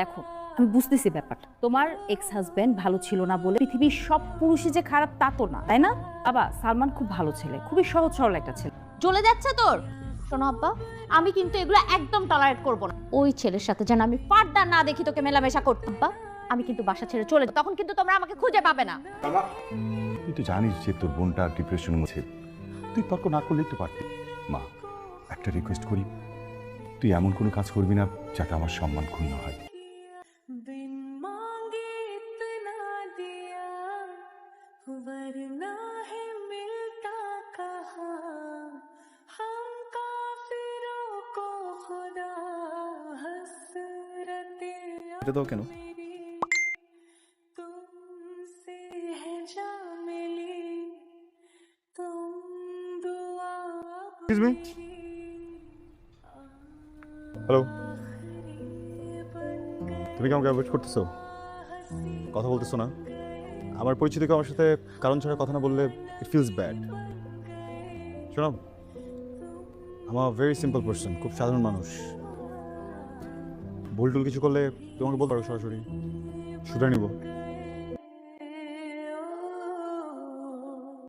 দেখো, আমি বুঝতেছি ব্যাপারটা। তোমার এক্স হাজবেন্ড ভালো ছিল না বলে পৃথিবীর সব পুরুষই যে খারাপ তা তো না, তাই না? বাবা, সালমান খুব ভালো ছেলে, খুবই সহজ সরল একটা ছেলে। জ্বলে যাচ্ছে তোর? শোনো আব্বা, আমি কিন্তু এগুলো একদম টলারেট করব না। ওই ছেলের সাথে যেন আমি ফার্দার না দেখি তোকে মেলামেশা করতে। আব্বা, আমি কিন্তু বাসা ছেড়ে চলে যাব, তখন কিন্তু তোমরা আমাকে খুঁজে পাবে না। তুই তো জানিস যে তোর বোনটা ডিপ্রেশনের মধ্যে, তুই তর্ক না করলেই তো পারতি। মা, একটা রিকোয়েস্ট করি, তুই এমন কোনো কাজ করবি না যাতে আমার সম্মান ক্ষুণ্ণ হয়। এটা দাও কেন? এক্সকিউজ মি, হ্যালো, তুমি কি আমাকে অ্যাভয়েড করতেছো? কথা বলতেছো না? আমার পরিচিত কেউ আমার সাথে কারণ ছাড়া কথা না বললে ইট ফিলস ব্যাড। শোনো, আমার ভেরি সিম্পল পার্সন, খুব সাধারণ মানুষ। ভুল টুল কিছু করলে তোমাকে বলতে পারো, সরাসরি শুধরে নিব।